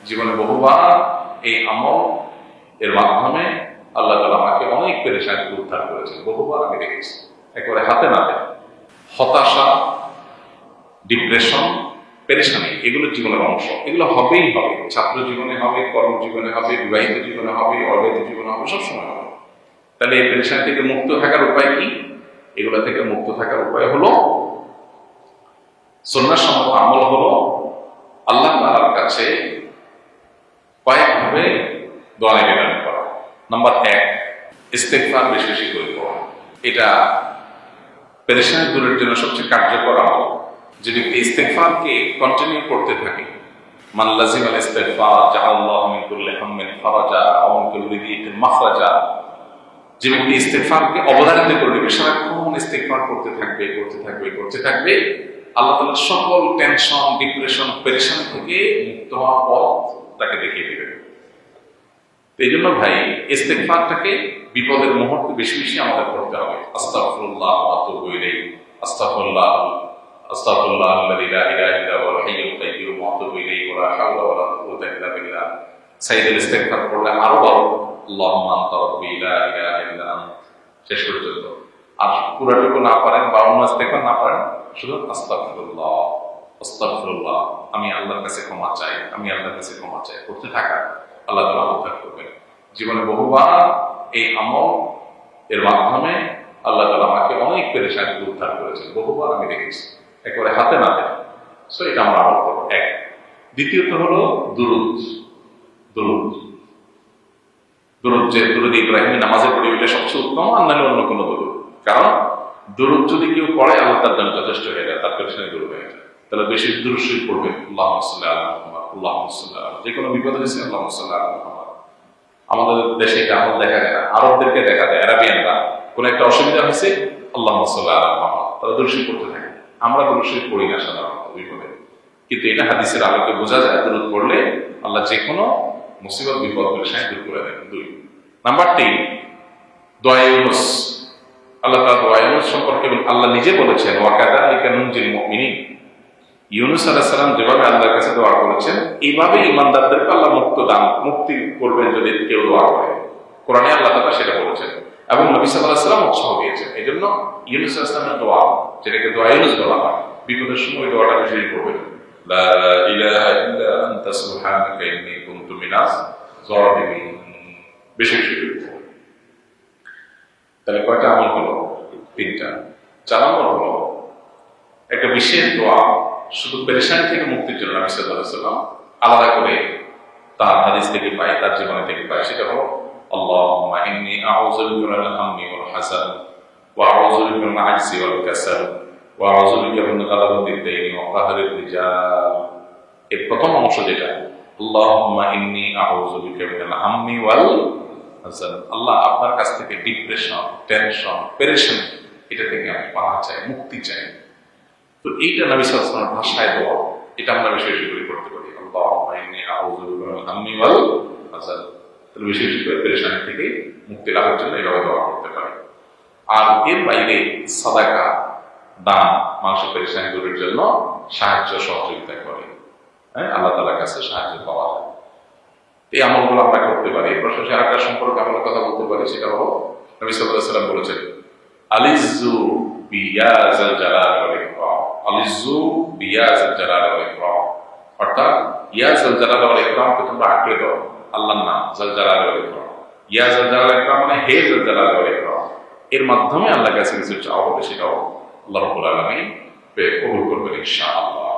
জীবনে বহুবার এই আমল এর মাধ্যমে আল্লাহ তাআলা আমাকে অনেক পেরেশানি থেকে উদ্ধার করেছেন। বহুবার আমি দেখেছি, একেবারে হাতে নাতে। হতাশা, ডিপ্রেশন, পেরেশানি এগুলো জীবনের অংশ, এগুলো হবেই হবে। ছাত্র জীবনে হবে, কর্মজীবনে হবে, বিবাহিত জীবনে হবে, অবিবাহিত জীবনে হবে, সবসময় হবে। তাহলে এই পেরেশানি থেকে মুক্ত থাকার উপায় কি? এগুলো থেকে মুক্ত থাকার উপায় হলো, সুন্নাহ সম্মত আমল হলো আল্লাহ তাআলার কাছে কয়েকভাবে দোয়া নিবেদন করা। নাম্বার 1, ইস্তেগফার বেশি বেশি করে পড়া। এটা পেরেশানি দূরের জন্য সবচেয়ে কার্যকর আমল। যদি ইস্তেগফারকে কন্টিনিউ করতে থাকে, মান লাজিমাল ইস্তেগফার জাআলাল্লাহু মিন কুল্লি হাম্মিন ফারাজা ওয়া মিন কুল্লি দিকিন মাখরাজা। যে ব্যক্তি ইস্তেগফারকে অবধারিত করে নেবে, সারাক্ষণ ইস্তেগফার করতে থাকবে, আল্লাহ তাআলা সকল টেনশন, ডিপ্রেশন, পেরেশানি থেকে মুক্ত হওয়ার পথ তাকে দেখিয়ে দেবেন। এই জন্য ভাই, ইস্তেগফারটাকে বিপদের মুহূর্তে বেশি বেশি আমাদের করতে হবে। আস্তাগফিরুল্লাহ ওয়া আতুবু ইলাইহি, আস্তাগফিরুল্লাহ আল্লাযী লা ইলাহা ইল্লা হুয়াল হাইয়ুল কাইয়্যুম ওয়া আতুবু ইলাইহি ওয়া লা হাওলা ওয়া লা কুওয়াতা ইল্লা বিল্লাহ। সাইয়্যিদুল ইস্তেগফার পড়লে আরো বড়, আল্লাহুম্মা আনতা রাব্বী লা ইলাহা ইল্লা আনতা, শেষ পর্যন্ত। আর পুরোটুকু না পারেন বা অন্য ইস্তেগফার না পারেন, শুধু আস্তাগফিরুল্লাহ আস্তাগফিরুল্লাহ, আমি আল্লাহর কাছে ক্ষমা চাই, আমি আল্লাহর কাছে ক্ষমা চাই করতে থাকা, আল্লাহ তাআলা উদ্ধার করবেন। জীবনে বহুবার এই আমল এর মাধ্যমে আল্লাহ তাআলা আমাকে অনেক পেরেশানি থেকে উদ্ধার করেছেন। বহুবার আমি দেখেছি, একেবারে হাতে নাতে। সো এটা আমরা আমল করবো। 1। দ্বিতীয়ত হলো দুরূদ। যে দুরূদ ইব্রাহিমী নামাজে পড়ে, এটা সবচেয়ে উত্তম, আর নাহলে অন্য কোনো দুরূদ। কারণ দুরূদ যদি কেউ পড়ে, আল্লাহ তার জন্য যথেষ্ট হয়ে যায়, তার পেরেশানি দূর হয়ে যায়। তাহলে বেশি দুরূদ শরীফ পড়বে, আল্লাহুম্মা সাল্লি আলা মুহাম্মাদ, আল্লাহুম্মা সাল্লি আলা, যে কোনো বিপদ হয়েছে আল্লাহুম্মা সাল্লি আলা মুহাম্মাদ। আমাদের দেশে এটা আমল দেখা যায় না, আরবদেরকে দেখা যায়, আরাবিয়ানরা কোনো একটা অসুবিধা হয়েছে, আল্লাহুম্মা সাল্লি আলা মুহাম্মাদ, তারা দুরূদ শরীফ পড়তে থাকে। আমরা দুরূদ শরীফ পড়ি না সাধারণত বিপদে, কিন্তু এটা হাদিসের আলোকে বোঝা যায়, দুরূদ পড়লে আল্লাহ যে কোনো মুসিবত, বিপদ, পেরেশানি দূর করে দেন। 2 নাম্বার 3, দোয়া ইউনুস। আল্লাহ তাআলা দোয়া ইউনুস সম্পর্কে আল্লাহ নিজে বলেছেন, ওয়া কাযালিকা নুনজিল মুমিনিন। ইউনুস আলাইহিস সালাম যেভাবে আল্লাহর কাছে দোয়া করেছেন, এইভাবে ঈমানদারদেরকে আল্লাহ মুক্তি করবেন যদি কেউ দোয়া করে। কোরআনে আল্লাহ তাআলা সেটা বলেছেন এবং নবী সাল্লাল্লাহু আলাইহি ওয়াসাল্লাম উৎসাহ দিয়েছেন। এইজন্য ইউনুস আলাইহিস সালামের দোয়া, যেটাকে দোয়া ইউনুস বলা হয়, বিপদের সময় দোয়াটা বেশি করবেন, লা ইলাহা ইল্লা আনতা সুবহানাকা ইন্নী কুনতু মিনাজ জালিমিন, বেশি বেশি করবেন। তাহলে কয়টা আমল হলো? 3টা। 4 নম্বর হলো একটা বিশেষ দোয়া, শুধু পেরেশানি থেকে মুক্তির জন্য নবী সাল্লাল্লাহু আলাইহি ওয়াসাল্লাম আলাদা করে তার হাদিস থেকে পাই, তার জীবনে থেকে পাই। সেটা হলো, আল্লাহুম্মা ইন্নী আউযু বিকা মিনাল হাম্মি ওয়াল হাসান ওয়া আউযু বিকা মিনাল আজজি ওয়াল কাসাল ওয়া আউযু বিকা মিন গালাবাতিদ দাইনি ওয়া কাহরির রিজাল। এর প্রথম অংশ যেটা, আল্লাহুম্মা ইন্নী আউযু বিকা মিনাল হাম্মি ওয়াল হাসান, আল্লাহ আপনার কাছ থেকে ডিপ্রেশন, টেনশন, পেরেশানি, এটা থেকে আমি পানা চাই, মুক্তি চাই। তো এইটা নবী সাল্লাল্লাহু আলাইহি ওয়াসাল্লামের ভাষায় দোয়া, এটা আমরা বেশি বেশি করে করতে পারি। আল্লাহুম্মা ইন্নী আউযু বিকা মিনাল হাম্মি ওয়াল হাসান, তাহলে বেশি বেশি করে পেরেশানি থেকে মুক্তি লাভের জন্য এইভাবে দোয়া করতে পারি। আর এর বাইরে সাদাকা, দান, মানুষের পেরেশানি দূরের জন্য সাহায্য সহযোগিতা করে, হ্যাঁ, আল্লাহ তাআলার কাছে সাহায্য পাওয়া যায়। এই আমলগুলো আমরা করতে পারি। এর পাশাপাশি আরেকটা সম্পর্কে আমরা কথা বলতে পারি, সেটা হলো নবী সাল্লাল্লাহু আলাইহি ওয়াসাল্লাম বলেছেন, আলিজ্জু বিয়াজাল জালাল ওয়াল ইকরাম, আলিজ্জু বিয়াজাল জালাল ওয়াল ইকরাম, অর্থাৎ ইয়াজাল জালাল ওয়াল ইকরামকে তোমরা আঁকড়ে দাও, আল্লাহর নাম জাল জালাল ওয়াল ইকরাম। ইয়াজাল জালাল ওয়াল ইকরাম মানে হে জাল জালাল ওয়াল ইকরাম। এর মাধ্যমে আল্লাহর কাছে কিছু চাওয়া হবে, সেটাও আল্লাহ রাব্বুল আলামিন কবুল করবেন ইনশাআল্লাহ।